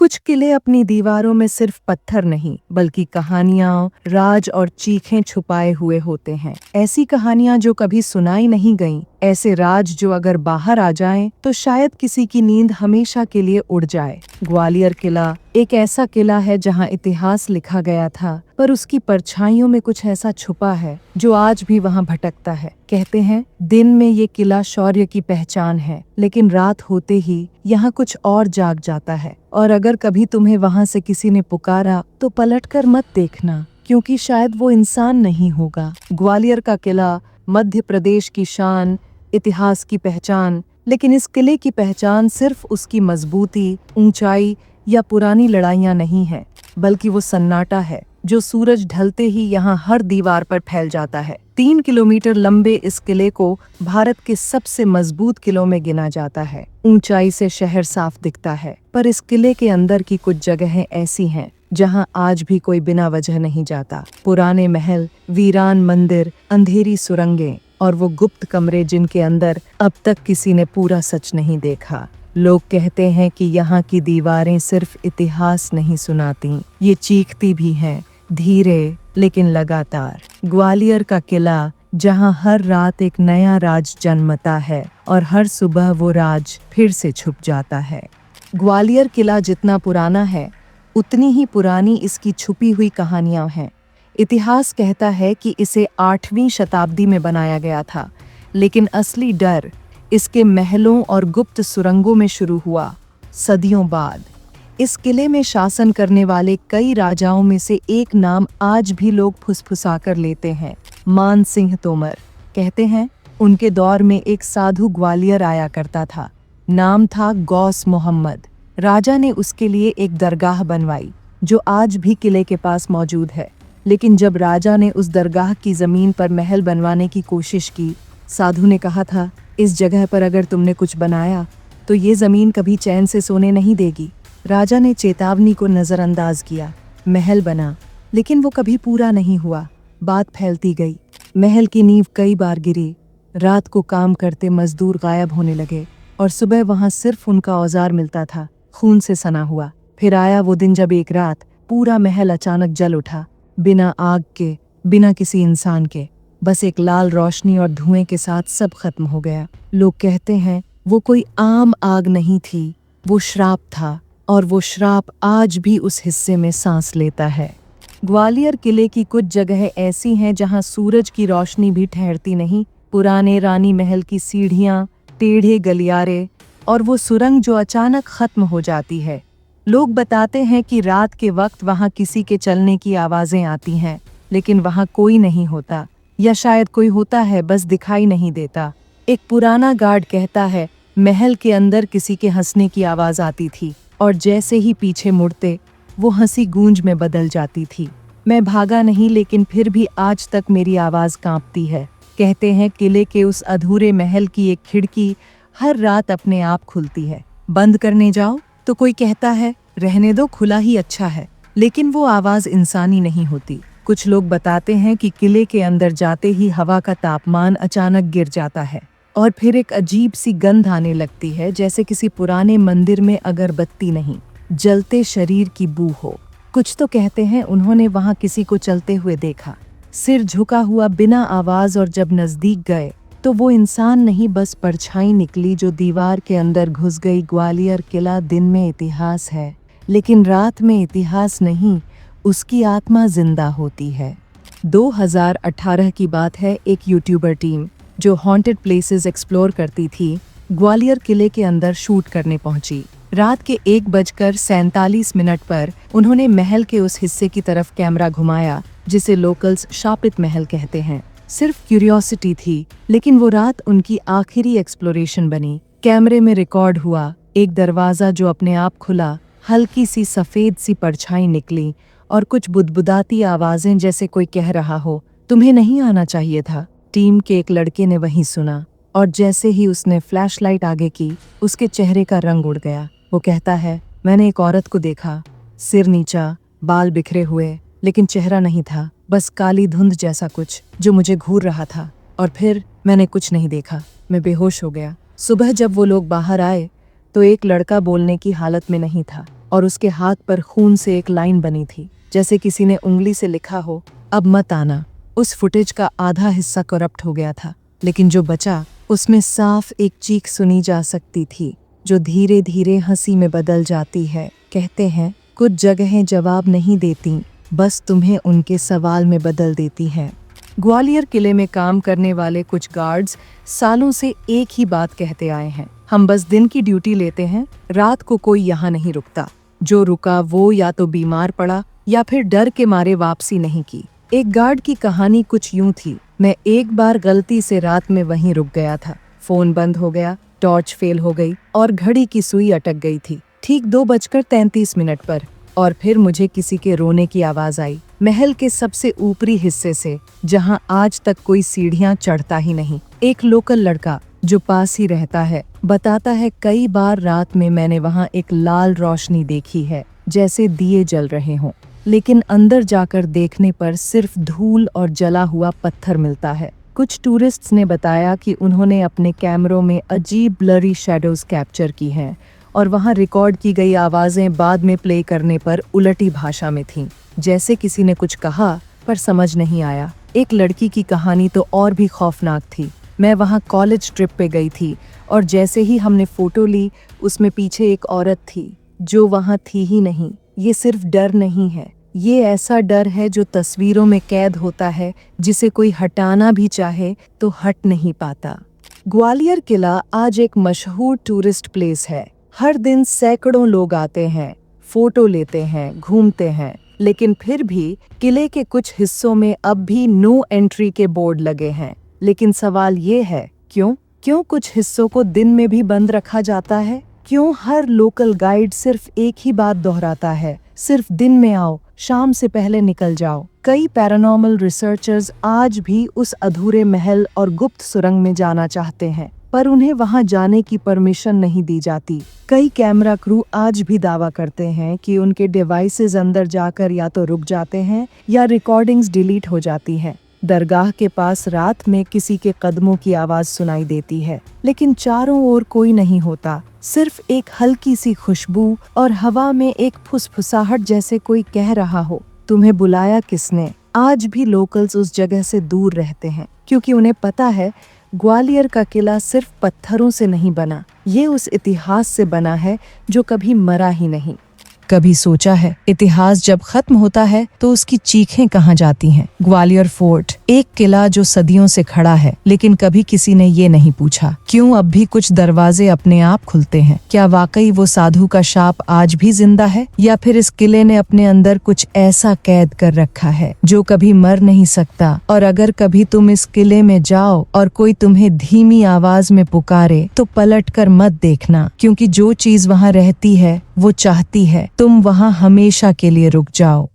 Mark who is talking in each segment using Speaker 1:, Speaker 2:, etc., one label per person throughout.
Speaker 1: कुछ किले अपनी दीवारों में सिर्फ पत्थर नहीं बल्कि कहानियां, राज और चीखें छुपाए हुए होते हैं। ऐसी कहानियां जो कभी सुनाई नहीं गईं, ऐसे राज जो अगर बाहर आ जाएं तो शायद किसी की नींद हमेशा के लिए उड़ जाए। ग्वालियर किला एक ऐसा किला है जहां इतिहास लिखा गया था, पर उसकी परछाइयों में कुछ ऐसा छुपा है जो आज भी वहां भटकता है। कहते हैं दिन में ये किला शौर्य की पहचान है, लेकिन रात होते ही यहाँ कुछ और जाग जाता है। और अगर कभी तुम्हें वहां से किसी ने पुकारा तो पलटकर मत देखना, क्योंकि शायद वो इंसान नहीं होगा। ग्वालियर का किला मध्य प्रदेश की शान, इतिहास की पहचान, लेकिन इस किले की पहचान सिर्फ उसकी मजबूती, ऊंचाई या पुरानी लड़ाइयां नहीं है, बल्कि वो सन्नाटा है जो सूरज ढलते ही यहाँ हर दीवार पर फैल जाता है। 3 किलोमीटर लंबे इस किले को भारत के सबसे मजबूत किलों में गिना जाता है। ऊंचाई से शहर साफ दिखता है, पर इस किले के अंदर की कुछ जगहें ऐसी हैं जहां आज भी कोई बिना वजह नहीं जाता। पुराने महल, वीरान मंदिर, अंधेरी सुरंगें और वो गुप्त कमरे जिनके अंदर अब तक किसी ने पूरा सच नहीं देखा। लोग कहते हैं कि यहाँ की दीवारें सिर्फ इतिहास नहीं सुनाती, ये चीखती भी हैं, धीरे लेकिन लगातार। ग्वालियर का किला जहाँ हर रात एक नया राज जन्मता है और हर सुबह वो राज फिर से छुप जाता है। ग्वालियर किला जितना पुराना है, उतनी ही पुरानी इसकी छुपी हुई कहानियां हैं। इतिहास कहता है कि इसे 8वीं शताब्दी में बनाया गया था, लेकिन असली डर इसके महलों और गुप्त सुरंगों में शुरू हुआ सदियों बाद। इस किले में शासन करने वाले कई राजाओं में से एक नाम आज भी लोग फुसफुसाकर लेते हैं, मान सिंह तोमर। कहते हैं उनके दौर में एक साधु ग्वालियर आया करता था, नाम था गौस मोहम्मद। राजा ने उसके लिए एक दरगाह बनवाई जो आज भी किले के पास मौजूद है। लेकिन जब राजा ने उस दरगाह की जमीन पर महल बनवाने की कोशिश की, साधु ने कहा था, इस जगह पर अगर तुमने कुछ बनाया तो ये जमीन कभी चैन से सोने नहीं देगी। राजा ने चेतावनी को नजरअंदाज किया। महल बना, लेकिन वो कभी पूरा नहीं हुआ। बात फैलती गई, महल की नींव कई बार गिरी, रात को काम करते मजदूर गायब होने लगे और सुबह वहां सिर्फ उनका औजार मिलता था, खून से सना हुआ। फिर आया वो दिन जब एक रात पूरा महल अचानक जल उठा, बिना आग के, बिना किसी इंसान के, बस एक लाल रोशनी और धुएं के साथ सब खत्म हो गया। लोग कहते हैं वो कोई आम आग नहीं थी, वो श्राप था, और वो श्राप आज भी उस हिस्से में सांस लेता है। ग्वालियर किले की कुछ जगहें ऐसी हैं जहां सूरज की रोशनी भी ठहरती नहीं। पुराने रानी महल की सीढ़ियां, टेढ़े गलियारे और वो सुरंग जो अचानक खत्म हो जाती है। लोग बताते हैं कि रात के वक्त वहां किसी के चलने की आवाजें आती हैं, लेकिन वहां कोई नहीं होता, या शायद कोई होता है बस दिखाई नहीं देता। एक पुराना गार्ड कहता है महल के अंदर किसी के हंसने की आवाज आती थी और जैसे ही पीछे मुड़ते वो हंसी गूंज में बदल जाती थी। मैं भागा नहीं, लेकिन फिर भी आज तक मेरी आवाज कांपती है। कहते हैं किले के उस अधूरे महल की एक खिड़की हर रात अपने आप खुलती है। बंद करने जाओ तो कोई कहता है रहने दो, खुला ही अच्छा है, लेकिन वो आवाज इंसानी नहीं होती। कुछ लोग बताते हैं कि किले के अंदर जाते ही हवा का तापमान अचानक गिर जाता है और फिर एक अजीब सी गंध आने लगती है, जैसे किसी पुराने मंदिर में अगरबत्ती नहीं, जलते शरीर की बू हो। कुछ तो कहते हैं उन्होंने वहां किसी को चलते हुए देखा, सिर झुका हुआ बिना आवाज, और जब नजदीक गए तो वो इंसान नहीं, बस परछाई निकली जो दीवार के अंदर घुस गई। ग्वालियर किला दिन में इतिहास है, लेकिन रात में इतिहास नहीं, उसकी आत्मा जिंदा होती है। 2018 की बात है, एक यूट्यूबर टीम जो हॉन्टेड प्लेसेस एक्सप्लोर करती थी, ग्वालियर किले के अंदर शूट करने पहुंची। रात के 1:47 पर उन्होंने महल के उस हिस्से की तरफ कैमरा घुमाया जिसे लोकल्स शापित महल कहते हैं। सिर्फ क्यूरियोसिटी थी, लेकिन वो रात उनकी आखिरी एक्सप्लोरेशन बनी। कैमरे में रिकॉर्ड हुआ एक दरवाजा जो अपने आप खुला, हल्की सी सफेद सी परछाई निकली और कुछ बुदबुदाती आवाजें, जैसे कोई कह रहा हो तुम्हें नहीं आना चाहिए था। टीम के एक लड़के ने वही सुना और जैसे ही उसने फ्लैशलाइट आगे की, उसके चेहरे का रंग उड़ गया। वो कहता है मैंने एक औरत को देखा, सिर नीचा, बाल बिखरे हुए, लेकिन चेहरा नहीं था, बस काली धुंध जैसा कुछ जो मुझे घूर रहा था, और फिर मैंने कुछ नहीं देखा, मैं बेहोश हो गया। सुबह जब वो लोग बाहर आए तो एक लड़का बोलने की हालत में नहीं था। और उसके हाथ पर खून से एक लाइन बनी थी, जैसे किसी ने उंगली से लिखा हो, अब मत आना। उस फुटेज का आधा हिस्सा करप्ट हो गया था, लेकिन जो बचा उसमें साफ एक चीख सुनी जा सकती थी, जो धीरे धीरे हंसी में बदल जाती है। कहते हैं कुछ जगहें जवाब नहीं देती, बस तुम्हें उनके सवाल में बदल देती हैं। ग्वालियर किले में काम करने वाले कुछ गार्ड्स सालों से एक ही बात कहते आए हैं, हम बस दिन की ड्यूटी लेते हैं, रात को कोई यहाँ नहीं रुकता। जो रुका वो या तो बीमार पड़ा या फिर डर के मारे वापसी नहीं की। एक गार्ड की कहानी कुछ यूं थी, मैं एक बार गलती से रात में वहीं रुक गया था। फोन बंद हो गया, टॉर्च फेल हो गई और घड़ी की सुई अटक गई थी ठीक 2:33 पर। और फिर मुझे किसी के रोने की आवाज आई, महल के सबसे ऊपरी हिस्से से, जहां आज तक कोई सीढ़ियां चढ़ता ही नहीं। एक लोकल लड़का जो पास ही रहता है बताता है, कई बार रात में मैंने वहां एक लाल रोशनी देखी है, जैसे दिए जल रहे हों, लेकिन अंदर जाकर देखने पर सिर्फ धूल और जला हुआ पत्थर मिलता है। कुछ टूरिस्ट्स ने बताया कि उन्होंने अपने कैमरों में अजीब ब्लरी शैडोज कैप्चर की हैं और वहां रिकॉर्ड की गई आवाजें बाद में प्ले करने पर उलटी भाषा में थीं, जैसे किसी ने कुछ कहा पर समझ नहीं आया। एक लड़की की कहानी तो और भी खौफनाक थी। मैं वहां कॉलेज ट्रिप पे गई थी और जैसे ही हमने फोटो ली, उसमें पीछे एक औरत थी जो वहां थी ही नहीं। ये सिर्फ डर नहीं है, ये ऐसा डर है जो तस्वीरों में कैद होता है, जिसे कोई हटाना भी चाहे तो हट नहीं पाता। ग्वालियर किला आज एक मशहूर टूरिस्ट प्लेस है। हर दिन सैकड़ों लोग आते हैं, फोटो लेते हैं, घूमते हैं, लेकिन फिर भी किले के कुछ हिस्सों में अब भी नो एंट्री के बोर्ड लगे हैं। लेकिन सवाल ये है, क्यों कुछ हिस्सों को दिन में भी बंद रखा जाता है? क्यों हर लोकल गाइड सिर्फ एक ही बात दोहराता है, सिर्फ दिन में आओ, शाम से पहले निकल जाओ? कई पैरानॉर्मल रिसर्चर्स आज भी उस अधूरे महल और गुप्त सुरंग में जाना चाहते हैं, पर उन्हें वहां जाने की परमिशन नहीं दी जाती। कई कैमरा क्रू आज भी दावा करते हैं कि उनके डिवाइसेस अंदर जाकर या तो रुक जाते हैं या रिकॉर्डिंग्स डिलीट हो जाती हैं। दरगाह के पास रात में किसी के कदमों की आवाज सुनाई देती है, लेकिन चारों ओर कोई नहीं होता, सिर्फ एक हल्की सी खुशबू और हवा में एक फुसफुसाहट, जैसे कोई कह रहा हो, तुम्हें बुलाया किसने? आज भी लोकल्स उस जगह से दूर रहते हैं, क्योंकि उन्हें पता है ग्वालियर का किला सिर्फ पत्थरों से नहीं बना, ये उस इतिहास से बना है जो कभी मरा ही नहीं। कभी सोचा है इतिहास जब खत्म होता है तो उसकी चीखें कहाँ जाती हैं? ग्वालियर फोर्ट, एक किला जो सदियों से खड़ा है, लेकिन कभी किसी ने ये नहीं पूछा क्यों अब भी कुछ दरवाजे अपने आप खुलते हैं। क्या वाकई वो साधु का शाप आज भी जिंदा है, या फिर इस किले ने अपने अंदर कुछ ऐसा कैद कर रखा है जो कभी मर नहीं सकता? और अगर कभी तुम इस किले में जाओ और कोई तुम्हें धीमी आवाज में पुकारे तो पलट कर मत देखना, क्योंकि जो चीज वहाँ रहती है वो चाहती है तुम वहां हमेशा के लिए रुक जाओ।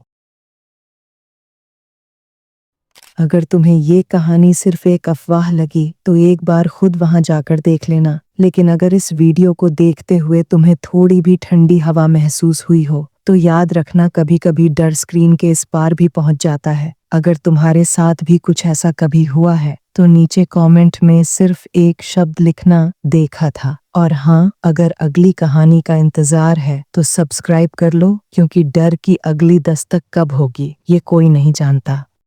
Speaker 1: अगर तुम्हें ये कहानी सिर्फ एक अफवाह लगी तो एक बार खुद वहां जाकर देख लेना, लेकिन अगर इस वीडियो को देखते हुए तुम्हें थोड़ी भी ठंडी हवा महसूस हुई हो तो याद रखना, कभी कभी डर स्क्रीन के इस पार भी पहुंच जाता है। अगर तुम्हारे साथ भी कुछ ऐसा कभी हुआ है तो नीचे कमेंट में सिर्फ एक शब्द लिखना, देखा था। और हाँ, अगर अगली कहानी का इंतजार है तो सब्सक्राइब कर लो, क्योंकि डर की अगली दस्तक कब होगी ये कोई नहीं जानता।